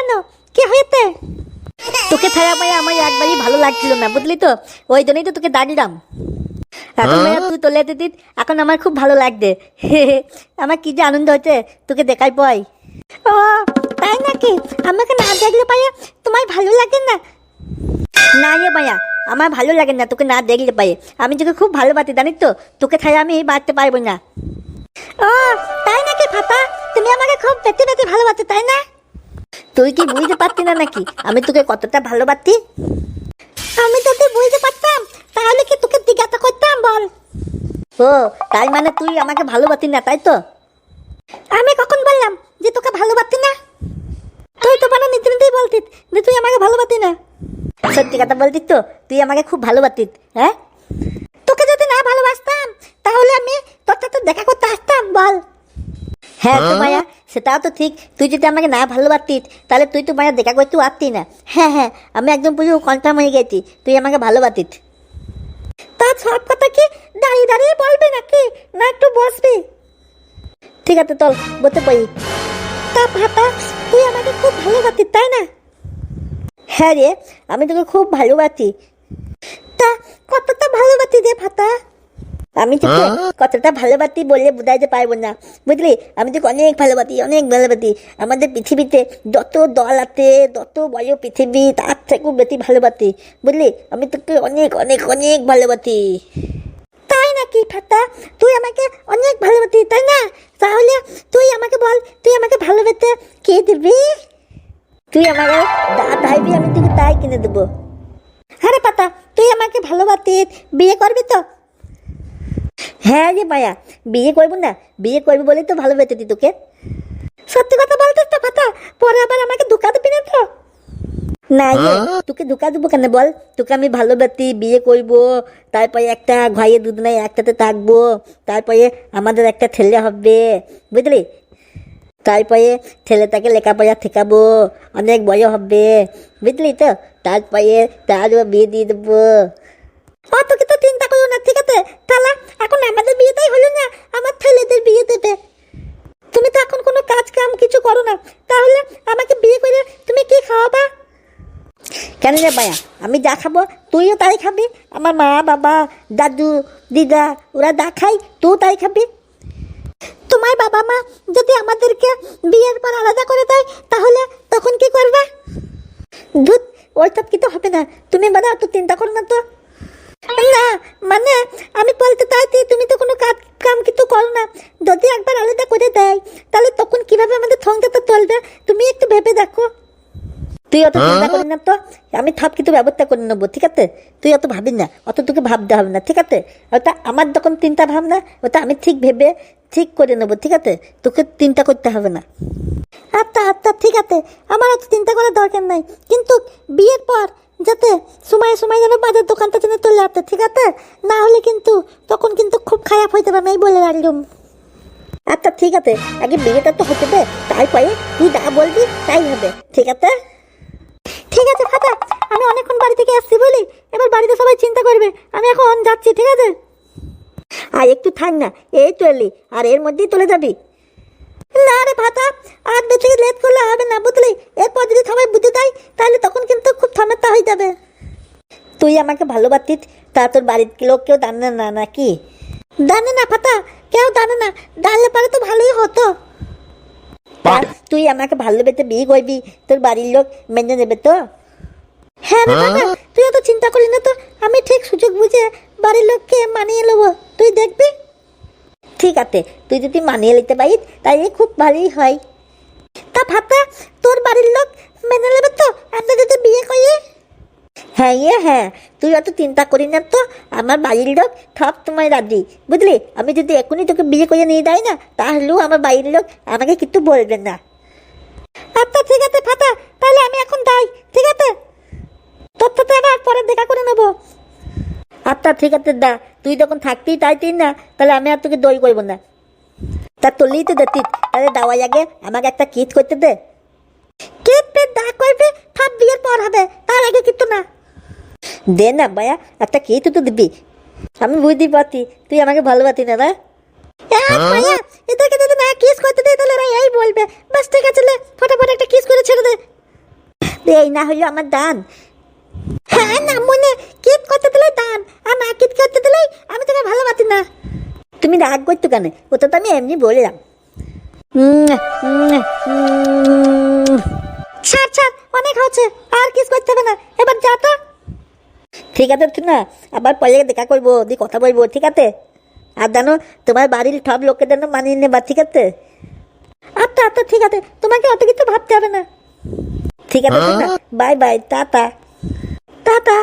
কেন, কি হয়েছে? তোকে ছাড়া মায়া আমার একবারই ভালো লাগছিল না, বুঝলি তো, ওই জন্যই তো তোকে ডাকলাম। এখন মায়া তুই চলে যেতিস, এখন আমার খুব ভালো লাগছে। আমার কি যে আনন্দ হচ্ছে তোকে দেখাই পাই। ও তাই নাকি? আমাকে না দেখলে পাইয়া তোমার ভালো লাগে না? না রে মায়া, আমার ভালো লাগে না তোকে না দেখলে পাই। আমি তোকে খুব ভালোবাসি জানিস তো, তোকে ছাড়া আমি বাঁচতে পারবো না। ও তাই নাকি ফাতা? তুমি আমাকে খুব বেশি বেশি ভালোবাসো তাই না? তুই কি বুঝতে পারতি না নাকি আমি তোকে কতটা ভালোবাসি? আমি যদি বুঝতে পারতাম তাহলে কি তোকে জিজ্ঞাসা করতাম বল? ও তাই মানে তুই আমাকে ভালোবাসি না তাই তো? আমি কখন বললাম যে তোকে ভালোবাসি না? তুই তো মানে নিজে নিজেই বলতিস যে তুই আমাকে ভালোবাসি না। সত্যি কথা বলতিস তো, তুই আমাকে খুব ভালোবাসিস। হ্যাঁ, তোকে যদি না ভালোবাসতাম তাহলে আমি তোর সাথে দেখা করতে আসতাম বল? হ্যাঁ তো মায়া, সেটাও তো ঠিক। তুই যদি আমাকে না ভালোবাসতিস তাহলে তুই তো মায়া দেখা করতেও আসতি না। হ্যাঁ হ্যাঁ, আমি একদম পুরো কনফার্ম হয়ে গেছি তুই আমাকে ভালোবাসিস। তা সব কথা কি দাঁড়িয়ে দাঁড়িয়ে বলবি নাকি, না একটু বসবি? ঠিক আছে চল বলতে পারি। তা ভাতা, তুই আমাকে খুব ভালোবাসিস তাই না? হ্যাঁ রে, আমি তোকে খুব ভালোবাসি। তা কতটা ভালোবাসি রে ভাতা? আমি তোকে কতটা ভালোবাসি বললে বোঝাইতে পারবো না, বুঝলি? আমি তোকে অনেক ভালোবাসি, অনেক ভালোবাসি। আমাদের পৃথিবীতে যত দল আছে, যত বড় পৃথিবী, তার থেকেও বেশি ভালোবাসি, বুঝলি? আমি তোকে অনেক অনেক অনেক ভালোবাসি। তাই নাকি ফাতা? তুই আমাকে অনেক ভালোবাসি তাই না? তাহলে তুই আমাকে বল, তুই আমাকে ভালোবেসে কে দিবি? তুই আমাকে যা চাইবি আমি তোকে তাই কিনে দেবো। আরে পাতা, তুই আমাকে ভালোবাসিস, বিয়ে করবি তো? হ্যাঁ রে মায়া, বিয়ে করবো না? বিয়ে করবি বলেই তো ভালোবেসেছি তোকে। সত্যি কথা বলতিস তো পাতা? পরে আবার আমাকে ধোকা দিবি না তো? না রে, তোকে ধোকা দেবো কেন বল? তোকে আমি ভালোবাসি, বিয়ে করবো, তারপরে একটা ঘরে দুজনে একসাথে থাকবো, তারপরে আমাদের একটা ছেলে হবে, বুঝলি? তারপরে ছেলেটাকে লেখাপড়া শেখাবো, অনেক বড় হবে, বুঝলি তো? তারপরে তারও বিয়ে দিয়ে দেবো। অত কিছু চিন্তা করো না, ঠিক আছে? তাহলে এখন আমাদের বিয়েটাই হলো না, আমার ছেলেদের বিয়ে দেবে। তুমি তো এখন কোনো কাজ কাম কিছু করো না, তাহলে আমাকে বিয়ে করে তুমি কি খাওয়াবা? কেন রে মায়া, আমি যা খাবো তুইও তাই খাবি। আমার মা বাবা দাদু দিদা ওরা যা খাই তুই তাই খাবি। তোমার বাবা মা যদি আমাদেরকে বিয়ের পর আলাদা করে দেয় তাহলে তখন কি করবে? ধুত, ওইসব কি তো হবে না, তুমি মানে অত চিন্তা করো না তো। না মানে আমি বলতে চাইছি, তুমি তো কোনো কাজ কাম কিছু করো না, যদি একবার আলাদা করে দেয় তাহলে তখন কিভাবে আমাদের সংসারটা চলবে তুমি একটু ভেবে দেখো। তুই অত চিন্তা করিস না তো, আমি সব কিছু ব্যবস্থা করে নেবো, ঠিক আছে? তুই অত ভাবি না, অত তোকে ভাবতে হবে না, ঠিক আছে? ওটা আমার যখন চিন্তা ভাবনা, ওটা আমি ঠিক ভেবে ঠিক করে নেবো, ঠিক আছে? তোকে চিন্তা করতে হবে না। আচ্ছা আচ্ছা ঠিক আছে, আমার অত চিন্তা করার দরকার নাই, কিন্তু বিয়ের পর যাতে সময়ে সময় যেন বাজার দোকানটা যেন চলে আসতে, ঠিক আছে? না হলে কিন্তু তখন কিন্তু খুব খারাপ হয়ে যাবে, আমি এই বলে রাখলাম। আচ্ছা ঠিক আছে, আগে বিয়েটা তো হতে দে, তারপরে তুই যা বলবি তাই হবে, ঠিক আছে? ঠিক আছে ফাতা, আমি অনেকক্ষণ বাড়ি থেকে আসছি বলি, এবার বাড়িতে সবাই চিন্তা করবে, আমি এখন যাচ্ছি, ঠিক আছে? আর একটু থাক না, এই তো এলি, আর এর মধ্যেই চলে যাবি? না রে ফাতা, আর বেশি লেট করলে হবে না, বুঝলি? এরপর যদি সবাই বুঝে দেয় তাহলে তখন কিন্তু খুব সমস্যা হয়ে যাবে। তুই আমাকে ভালোবাসিস, তা তোর বাড়ির লোক কেউ জানে না নাকি? জানে না ফাতা, কেউ জানে না, জানলে পারে তো ভালোই হতো। তুই আমাকে ভালোবেসে বিয়ে করবি, তোর বাড়ির লোক মেনে নেবে তো? হ্যাঁ রে ফাতা, তুই অত চিন্তা করিস না তো, আমি ঠিক সুযোগ বুঝে বাড়ির লোককে মানিয়ে নেবো, তুই দেখবি। ঠিক আছে, তুই যদি মানিয়ে নিতে পারিস তাহলে খুব ভালোই হয়। তা ফাতা, তোর বাড়ির লোক মেনে নেবে তো আমরা যদি বিয়ে করি? হ্যাঁ হ্যাঁ, তুই অত চিন্তা করিস না তো, আমার বাড়ির লোক সব তোমায় রাজি, বুঝলি? আমি যদি এখনই তোকে বিয়ে করে নিয়ে যাই না তাহলেও আমার বাড়ির লোক আমাকে কিছু বলবে না। আচ্ছা ঠিক আছে ফাতা, তাহলে আমি এখন যাই, ঠিক আছে? তোর সাথে আবার পরে দেখা করে নেবো। আচ্ছা ঠিক আছে দা, তুই যখন থাকতেই চাইতিস না তাহলে আমি আর তোকে দই করবো না। তা তুললেই তো দেখতিস, তাহলে দাওয়াই আগে আমাকে একটা কিস করতে দে। কিস পেট দা করবে সব বিয়ের পর হবে, তার আগে কিন্তু না। দে না ভাইয়া, একটা কিস তো দিবি। আমি বুঝতে পারছি তুই আমাকে ভালোবাসি না না? ভাইয়া, এদেরকে যদি না কিস করতে দে তাহলে এই বলবে, বাস ঠিক আছে, ফটাফট একটা কিস করে ছেড়ে দে। এই না হলো আমার দান। হ্যাঁ না মনে কেক করতে দিলে দান, আর না কেক করতে দিলে আমি তোকে ভালোবাসি না। তুমি রাগ করছো কেন? ওটা তো আমি এমনি বললাম। ছাড় ছাড়, অনেক হচ্ছে, আর কিস করতে হবে না, এবার যা তো। ঠিক আছে তুই না, আবার পরে দেখা করবো, দিয়ে কথা বলবো, ঠিক আছে? আর জানো তোমার বাড়ির সব লোকের জন্য মানিয়ে নেবা, ঠিক আছে? আচ্ছা আচ্ছা ঠিক আছে, তোমাকে অত কিছু ভাবতে হবে না। ঠিক আছে না, বাই বাই, টাটা টাটা।